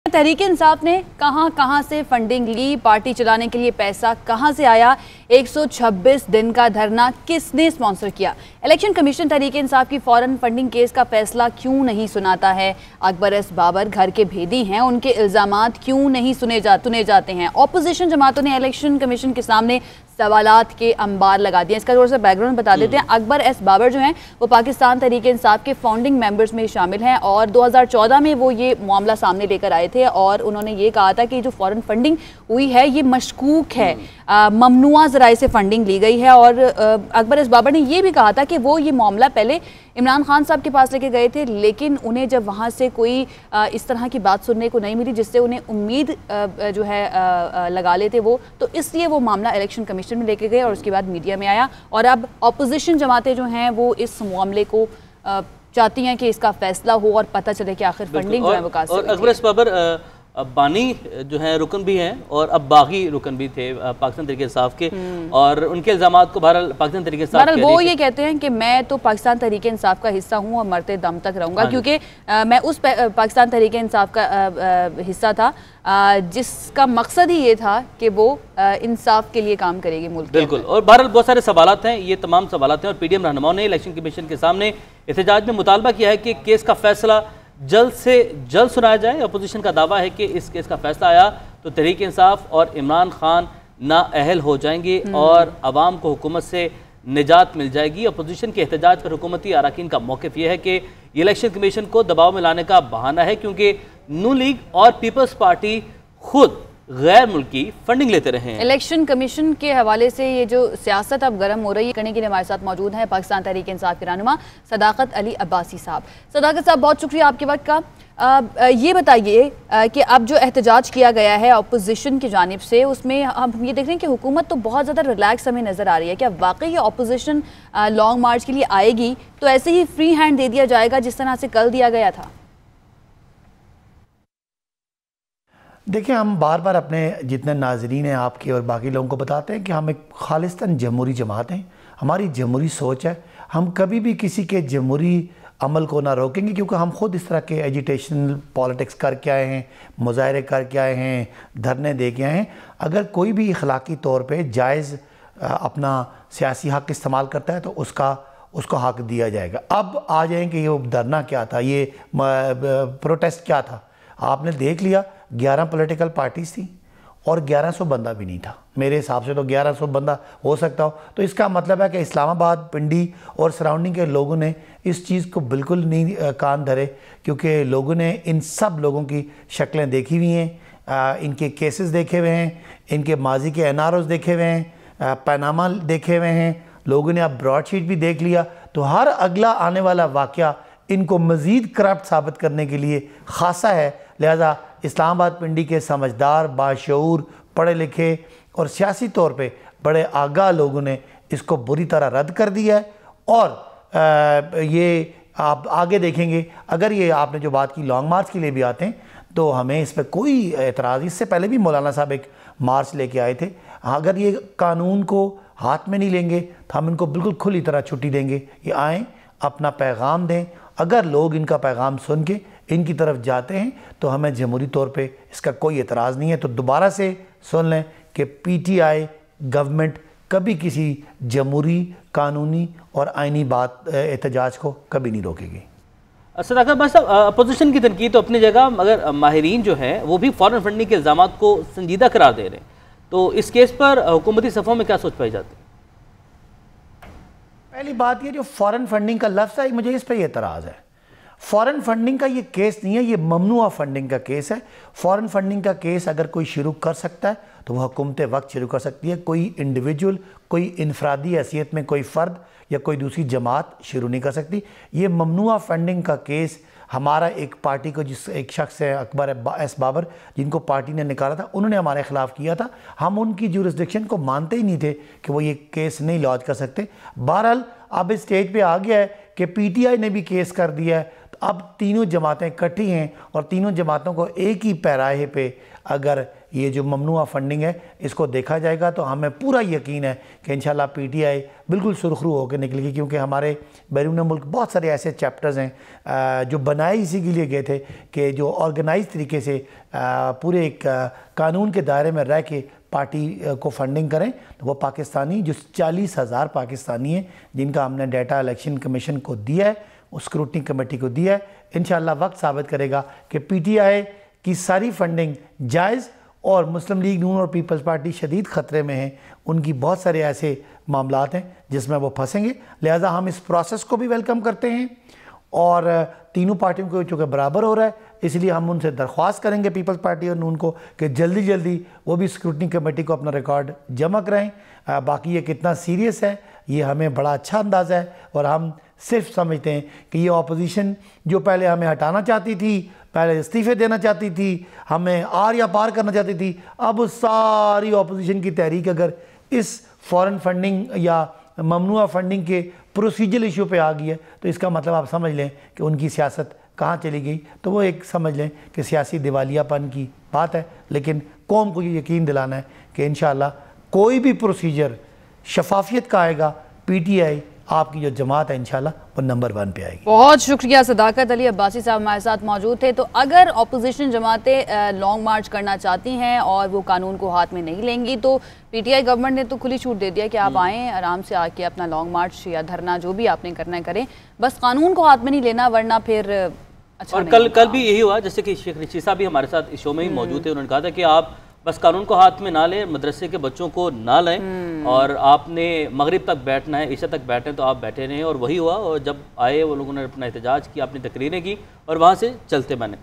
तहरीक इंसाफ ने कहां से फंडिंग ली, पार्टी चलाने के लिए पैसा कहां से आया, 126 दिन का धरना किसने स्पॉन्सर किया, इलेक्शन कमीशन तहरीक इंसाफ की फौरन फंडिंग केस का फैसला क्यों नहीं सुनाता है, अकबर एस बाबर घर के भेदी हैं, उनके इल्जामात क्यों नहीं सुने जाते हैं। ऑपोजिशन जमातों ने इलेक्शन कमीशन के सामने सवालात के अंबार लगा दिए। इसका थोड़ा सा बैकग्राउंड बता देते हैं। अकबर एस बाबर जो हैं वो पाकिस्तान तहरीक इंसाफ के फाउंडिंग मेंबर्स में शामिल हैं और 2014 में वो ये मामला सामने लेकर आए थे और उन्होंने ये कहा था कि जो फॉरेन फंडिंग हुई है ये मशकूक है, ममनुआ ज़राए से फंडिंग ली गई है। और अकबर एस बाबर ने ये भी कहा था कि वो ये मामला पहले इमरान खान साहब के पास लेके गए थे, लेकिन उन्हें जब वहाँ से कोई इस तरह की बात सुनने को नहीं मिली जिससे उन्हें उम्मीद जो है लगा लेते वो, तो इसलिए वो मामला इलेक्शन कमीशन में लेके गए और उसके बाद मीडिया में आया। और अब अपोजिशन जमातें जो हैं वो इस मामले को चाहती हैं कि इसका फैसला हो और पता चले कि आखिर फंडिंग जो है वो कहाँ से। अकबर एस बाबर बानी जो है रुकन भी हैं और अब बागी रुकन भी थे पाकिस्तान तहरीक इंसाफ के, और उनके इल्जामात को बहरहाल पाकिस्तान तहरीक इंसाफ वो ये कहते हैं कि मैं तो पाकिस्तान तहरीक इंसाफ का हिस्सा हूं और मरते दम तक रहूंगा, क्योंकि मैं उस पाकिस्तान तहरीक इंसाफ का हिस्सा था जिसका मकसद ही ये था कि वो इंसाफ के लिए काम करेगी मुल्क। बिल्कुल, और बहरहाल बहुत सारे सवालात हैं, ये तमाम सवालात हैं और पीडीएम रहनुमाओं ने इलेक्शन कमीशन के सामने एहतजाज में मुतालबा किया है कि केस का फैसला जल्द से जल्द सुनाया जाए। अपोजिशन का दावा है कि इस केस का फैसला आया तो तहरीक इंसाफ और इमरान खान नाअहल हो जाएंगे और अवाम को हुकूमत से निजात मिल जाएगी। अपोजिशन के एहतजाज पर हुकूमती अरकान का मौक़िफ़ यह है कि ये इलेक्शन कमीशन को दबाव में लाने का बहाना है, क्योंकि नून लीग और पीपल्स पार्टी खुद गैर मुल्की फंडिंग लेते रहे हैं। इलेक्शन कमीशन के हवाले से ये जो सियासत अब गर्म हो रही है करने के लिए हमारे साथ मौजूद हैं पाकिस्तान तहरीक इंसाफ के रहनुमा सदाकत अली अब्बासी साहब। सदाकत साहब, बहुत शुक्रिया आपके वक्त का। ये बताइए कि अब जो एहतजाज किया गया है अपोजिशन की जानिब से, उसमें हम ये देख रहे हैं कि हुकूमत तो बहुत ज़्यादा रिलैक्स हमें नज़र आ रही है। क्या वाकई ये अपोजिशन लॉन्ग मार्च के लिए आएगी तो ऐसे ही फ्री हैंड दे दिया जाएगा जिस तरह से कल दिया गया था? देखिए, हम बार बार अपने जितने नाजरीन हैं आपके और बाकी लोगों को बताते हैं कि हम एक खालिस्तान जमहूरी जमात हैं, हमारी जमहूरी सोच है, हम कभी भी किसी के जमहूरी अमल को ना रोकेंगे, क्योंकि हम खुद इस तरह के एजिटेशनल पॉलिटिक्स करके आए हैं, मुजाहरे करके आए हैं, धरने दे के आए हैं। अगर कोई भी अखलाकी तौर पे जायज़ अपना सियासी हक़ इस्तेमाल करता है तो उसको हक़ दिया जाएगा। अब आ जाएँ कि ये धरना क्या था, ये प्रोटेस्ट क्या था। आपने देख लिया 11 पॉलिटिकल पार्टीज़ थी और 1100 बंदा भी नहीं था। मेरे हिसाब से तो 1100 बंदा हो सकता हो, तो इसका मतलब है कि इस्लामाबाद, पिंडी और सराउंडिंग के लोगों ने इस चीज़ को बिल्कुल नहीं कान धरे, क्योंकि लोगों ने इन सब लोगों की शक्लें देखी हुई हैं, इनके केसेस देखे हुए हैं, इनके माजी के NROs देखे हुए हैं, पैनामा देखे हुए हैं, लोगों ने अब ब्रॉडशीट भी देख लिया। तो हर अगला आने वाला वाक़या इनको मज़ीद करप्ट साबित करने के लिए खासा है। लिहाजा इस्लामाबाद पिंडी के समझदार, बाशऊर, पढ़े लिखे और सियासी तौर पे बड़े आगाह लोगों ने इसको बुरी तरह रद्द कर दिया है। और ये आप आगे देखेंगे, अगर ये आपने जो बात की लॉन्ग मार्च के लिए भी आते हैं तो हमें इस पर कोई एतराज़, इससे पहले भी मौलाना साहब एक मार्च लेके आए थे। अगर ये कानून को हाथ में नहीं लेंगे तो हम इनको बिल्कुल खुली तरह छुट्टी देंगे, ये आएँ अपना पैगाम दें। अगर लोग इनका पैगाम सुन के इनकी तरफ जाते हैं तो हमें जमहूरी तौर पे इसका कोई एतराज़ नहीं है। तो दोबारा से सुन लें कि PTI गवर्नमेंट कभी किसी जमहूरी, कानूनी और आइनी बात एहतजाज को कभी नहीं रोकेगी। सदाकत भाई साहब, अपोजिशन की तनकीद तो अपनी जगह, मगर माहिरीन जो हैं वो भी फॉरेन फंडिंग के इल्ज़ामात को संजीदा करार दे रहे हैं, तो इस केस पर हुकूमती सफ़ों में क्या सोच पाई जाती है? पहली बात ये जो फॉरेन फंडिंग का लफ्ज़ है, मुझे इस पर एतराज़ है। फॉरेन फंडिंग का ये केस नहीं है, ये ममनुआ फंडिंग का केस है। फॉरेन फंडिंग का केस अगर कोई शुरू कर सकता है तो वह हुकूमत वक्त शुरू कर सकती है। कोई इंडिविजुअल, कोई इनफरादी हैसियत में कोई फ़र्द या कोई दूसरी जमात शुरू नहीं कर सकती। ये ममनुआ फंडिंग का केस हमारा एक पार्टी को, जिस एक शख्स है अकबर एस बाबर, जिनको पार्टी ने निकाला था, उन्होंने हमारे ख़िलाफ़ किया था। हम उनकी जुरिस्डिक्शन को मानते ही नहीं थे कि वो ये केस नहीं लॉन्च कर सकते। बहरहाल अब इस स्टेज पे आ गया है कि PTI ने भी केस कर दिया है, तो अब तीनों जमातें इकट्ठी हैं और तीनों जमातों को एक ही पैराहे पे अगर ये जो ममनुआ फंडिंग है इसको देखा जाएगा तो हमें पूरा यकीन है कि इंशाल्लाह पीटीआई बिल्कुल सुरखरू होकर निकलेगी, क्योंकि हमारे बैरून मुल्क बहुत सारे ऐसे चैप्टर्स हैं जो बनाए इसी के लिए गए थे कि जो ऑर्गेनाइज तरीके से पूरे एक कानून के दायरे में रह के पार्टी को फंडिंग करें। तो वो पाकिस्तानी जो 40,000 पाकिस्तानी हैं जिनका हमने डाटा इलेक्शन कमीशन को दिया है, उस स्क्रूटनी कमेटी को दिया है, इंशाल्लाह वक्त साबित करेगा कि पीटीआई की सारी फंडिंग जायज़ और मुस्लिम लीग नून और पीपल्स पार्टी शदीद ख़तरे में हैं। उनकी बहुत सारे ऐसे मामलात हैं जिसमें वो फंसेंगे, लिहाजा हम इस प्रोसेस को भी वेलकम करते हैं और तीनों पार्टियों को चूँकि बराबर हो रहा है इसलिए हम उनसे दरख्वास्त करेंगे पीपल्स पार्टी और नून को कि जल्दी जल्दी वो भी स्क्रूटनी कमेटी को अपना रिकॉर्ड जमा कराएँ। बाकी ये कितना सीरियस है ये हमें बड़ा अच्छा अंदाज़ा है और हम सिर्फ समझते हैं कि ये अपोजिशन जो पहले हमें हटाना चाहती थी, पहले इस्तीफ़े देना चाहती थी, हमें आर या पार करना चाहती थी, अब सारी अपोजिशन की तहरीक अगर इस फॉरेन फंडिंग या ममनुआ फंडिंग के प्रोसीजरल इशू पे आ गई है तो इसका मतलब आप समझ लें कि उनकी सियासत कहाँ चली गई। तो वो एक समझ लें कि सियासी दिवालियापन की बात है, लेकिन कौम को ये यकीन दिलाना है कि इंशाअल्लाह कोई भी प्रोसीजर शफाफियत का आएगा, पीटीआई आपकी जो जमात है इंशाल्लाह वो नंबर 1 पे आएगी। बहुत शुक्रिया सदाकत अली अब्बासी साहब हमारे साथ मौजूद थे। तो अगर अपोजिशन जमातें लॉन्ग मार्च करना चाहती हैं और वो कानून को हाथ में नहीं लेंगी तो पीटीआई गवर्नमेंट ने तो खुली छूट दे दिया कि आप आएँ आराम से आके अपना लॉन्ग मार्च या धरना जो भी आपने करना है करें, बस कानून को हाथ में नहीं लेना वरना फिर अच्छा और नहीं कल भी यही हुआ, जैसे कि शेख रशीद साहब भी हमारे साथ इस शो में ही मौजूद थे। उन्होंने कहा था कि आप बस कानून को हाथ में ना लें, मदरसे के बच्चों को ना लें और आपने मगरिब तक बैठना है, ईशा तक बैठे तो आप बैठे रहें। और वही हुआ और जब आए वो लोगों ने अपना एहतजाज किया, अपनी तकरीरें की और वहाँ से चलते बने।